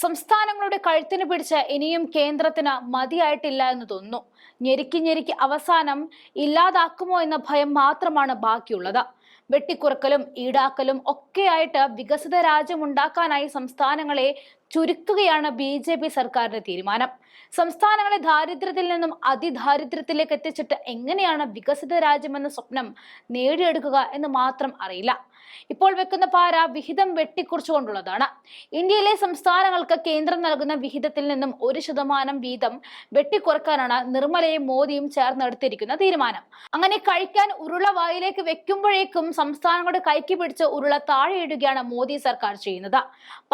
സംസ്ഥാനങ്ങളുടെ കഴുത്തിന് പിടിച്ച് ഇനിയും കേന്ദ്രത്തിന് മതിയായിട്ടില്ല എന്ന് തോന്നുന്നു. ഞെരുക്കി ഞെരുക്കി അവസാനം ഇല്ലാതാക്കുമോ എന്ന ഭയം മാത്രമാണ് ബാക്കിയുള്ളത്. വെട്ടിക്കുറക്കലും ഈടാക്കലും ഒക്കെയായിട്ട് വികസിത രാജ്യമുണ്ടാക്കാനായി സംസ്ഥാനങ്ങളെ ചുരുക്കുകയാണ് BJP സർക്കാരിന്റെ തീരുമാനം. സംസ്ഥാനങ്ങളെ ദാരിദ്ര്യത്തിൽ നിന്നും അതിദാരിദ്ര്യത്തിലേക്ക് എത്തിച്ചിട്ട് എങ്ങനെയാണ് വികസിത രാജ്യമെന്ന സ്വപ്നം നേടിയെടുക്കുക എന്ന് മാത്രം അറിയില്ല. ഇപ്പോൾ വെക്കുന്ന പാര വിഹിതം വെട്ടിക്കുറിച്ചുകൊണ്ടുള്ളതാണ്. ഇന്ത്യയിലെ സംസ്ഥാനങ്ങൾക്ക് കേന്ദ്രം നൽകുന്ന വിഹിതത്തിൽ നിന്നും 1% വീതം വെട്ടിക്കുറക്കാനാണ് നിർമ്മലയും മോദിയും ചേർന്നെടുത്തിരിക്കുന്ന തീരുമാനം. അങ്ങനെ കഴിക്കാൻ ഉരുള വായിലേക്ക് വെക്കുമ്പോഴേക്കും സംസ്ഥാനങ്ങളുടെ കൈക്ക് പിടിച്ച് ഉരുള താഴെയിടുകയാണ് മോദി സർക്കാർ ചെയ്യുന്നത്.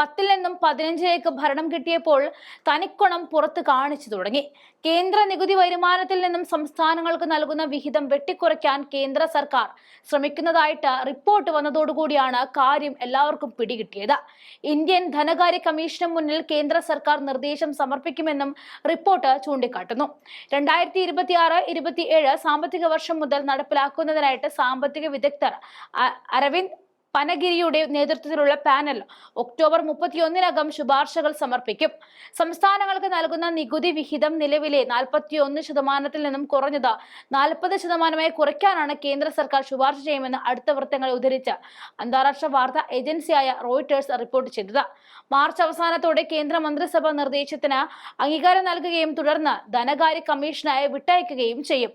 10 നിന്നും 15 ഭരണം കിട്ടിയപ്പോൾ തനിക്കൊണം പുറത്ത് കാണിച്ചു തുടങ്ങി. കേന്ദ്ര നികുതി വരുമാനത്തിൽ നിന്നും സംസ്ഥാനങ്ങൾക്ക് നൽകുന്ന വിഹിതം വെട്ടിക്കുറയ്ക്കാൻ കേന്ദ്ര സർക്കാർ ശ്രമിക്കുന്നതായിട്ട് റിപ്പോർട്ട് വന്നതോടുകൂടിയാണ് കാര്യം എല്ലാവർക്കും പിടികിട്ടിയത്. ഇന്ത്യൻ ധനകാര്യ കമ്മീഷന് മുന്നിൽ കേന്ദ്ര സർക്കാർ നിർദ്ദേശം സമർപ്പിക്കുമെന്നും റിപ്പോർട്ട് ചൂണ്ടിക്കാട്ടുന്നു. 2026-27 സാമ്പത്തിക വർഷം മുതൽ നടപ്പിലാക്കുന്നതിനായിട്ട് സാമ്പത്തിക വിദഗ്ധർ അരവിന്ദ് പനഗിരിയുടെ നേതൃത്വത്തിലുള്ള പാനൽ ഒക്ടോബർ 31-നകം ശുപാർശകൾ സമർപ്പിക്കും. സംസ്ഥാനങ്ങൾക്ക് നൽകുന്ന നികുതി വിഹിതം നിലവിലെ 41% നിന്നും കുറഞ്ഞത് 40% കുറയ്ക്കാനാണ് കേന്ദ്ര സർക്കാർ ശുപാർശ ചെയ്യുമെന്ന് അടുത്ത വൃത്തങ്ങളെ ഉദ്ധരിച്ച് അന്താരാഷ്ട്ര വാർത്താ ഏജൻസിയായ റോയിട്ടേഴ്സ് റിപ്പോർട്ട് ചെയ്തത്. മാർച്ച് അവസാനത്തോടെ കേന്ദ്ര മന്ത്രിസഭ നിർദ്ദേശത്തിന് അംഗീകാരം നൽകുകയും തുടർന്ന് ധനകാര്യ കമ്മീഷനായി വിട്ടയക്കുകയും ചെയ്യും.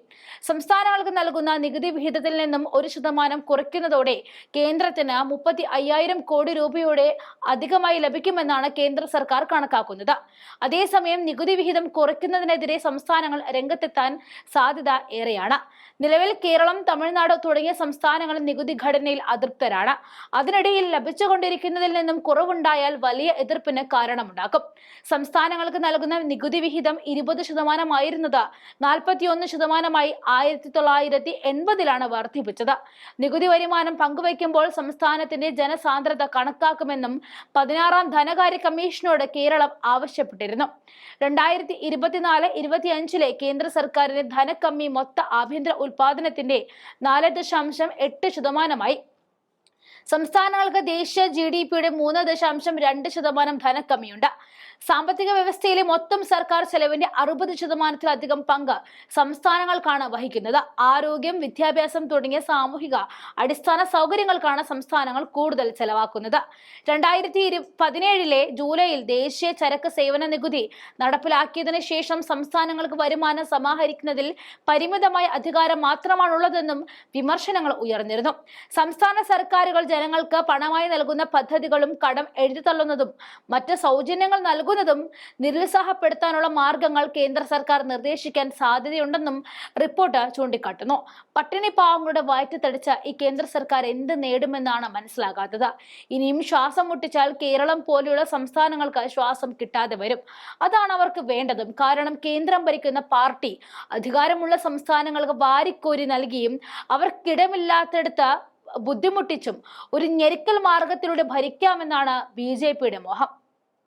സംസ്ഥാനങ്ങൾക്ക് നൽകുന്ന നികുതി വിഹിതത്തിൽ നിന്നും 1% കുറയ്ക്കുന്നതോടെ കേന്ദ്രത്തിന് 35,000 കോടി രൂപയുടെ അധികമായി ലഭിക്കുമെന്നാണ് കേന്ദ്ര സർക്കാർ കണക്കാക്കുന്നത്. അതേസമയം നികുതി വിഹിതം കുറയ്ക്കുന്നതിനെതിരെ സംസ്ഥാനങ്ങൾ രംഗത്തെത്താൻ സാധ്യത ഏറെയാണ്. നിലവിൽ കേരളം, തമിഴ്നാട് തുടങ്ങിയ സംസ്ഥാനങ്ങൾ നികുതി ഘടനയിൽ അതൃപ്തരാണ്. അതിനിടയിൽ ലഭിച്ചുകൊണ്ടിരിക്കുന്നതിൽ നിന്നും കുറവുണ്ടായാൽ വലിയ എതിർപ്പിന് കാരണമുണ്ടാക്കും. സംസ്ഥാനങ്ങൾക്ക് നൽകുന്ന നികുതി വിഹിതം 20% ആയിരുന്നത് 41%ആയി 1980-ലാണ് വർദ്ധിപ്പിച്ചത്. നികുതി വരുമാനം പങ്കുവയ്ക്കുമ്പോൾ സംസ്ഥാനത്തിന്റെ ജനസാന്ദ്രത കണക്കാക്കുമെന്നും 16-ാം ധനകാര്യ കമ്മീഷനോട് കേരളം ആവശ്യപ്പെട്ടിരുന്നു. 2024-25 കേന്ദ്ര സർക്കാരിന്റെ ധനക്കമ്മി മൊത്ത ആഭ്യന്തര ഉൽപാദനത്തിന്റെ 4.8%. സംസ്ഥാനങ്ങൾക്ക് ദേശീയ GDP-യുടെ 3.2% ധനക്കമ്മിയുണ്ട്. സാമ്പത്തിക വ്യവസ്ഥയിലെ മൊത്തം സർക്കാർ ചെലവിന്റെ 60%-ലധികം പങ്ക് സംസ്ഥാനങ്ങൾക്കാണ് വഹിക്കുന്നത്. ആരോഗ്യം, വിദ്യാഭ്യാസം തുടങ്ങിയ സാമൂഹിക അടിസ്ഥാന സൗകര്യങ്ങൾക്കാണ് സംസ്ഥാനങ്ങൾ കൂടുതൽ ചെലവാക്കുന്നത്. 2017 ജൂലൈയിൽ ദേശീയ ചരക്ക് സേവന നികുതി നടപ്പിലാക്കിയതിനു ശേഷം സംസ്ഥാനങ്ങൾക്ക് വരുമാനം സമാഹരിക്കുന്നതിൽ പരിമിതമായ അധികാരം മാത്രമാണുള്ളതെന്നും വിമർശനങ്ങൾ ഉയർന്നിരുന്നു. സംസ്ഥാന സർക്കാരുകൾ ജനങ്ങൾക്ക് പണമായി നൽകുന്ന പദ്ധതികളും കടം എഴുതിത്തള്ളുന്നതും മറ്റ് സൗജന്യങ്ങൾ നൽകുന്നതും നിരുത്സാഹപ്പെടുത്താനുള്ള മാർഗങ്ങൾ കേന്ദ്ര സർക്കാർ നിർദ്ദേശിക്കാൻ സാധ്യതയുണ്ടെന്നും റിപ്പോർട്ട് ചൂണ്ടിക്കാട്ടുന്നു. പട്ടിണി പാവങ്ങളുടെ വയറ്റിത്തടിച്ച് ഈ കേന്ദ്ര സർക്കാർ എന്ത് നേടുമെന്നാണ് മനസ്സിലാകാത്തത്. ഇനിയും ശ്വാസം മുട്ടിച്ചാൽ കേരളം പോലെയുള്ള സംസ്ഥാനങ്ങൾക്ക് ശ്വാസം കിട്ടാതെ വരും. അതാണ് അവർക്ക് വേണ്ടതും. കാരണം കേന്ദ്രം ഭരിക്കുന്ന പാർട്ടി അധികാരമുള്ള സംസ്ഥാനങ്ങൾക്ക് വാരിക്കോരി നൽകിയും അവർക്കിടമില്ലാത്തടുത്ത് ബുദ്ധിമുട്ടിച്ചും ഒരു ഞെരുക്കൽ മാർഗത്തിലൂടെ ഭരിക്കാമെന്നാണ് BJP-യുടെ മോഹം.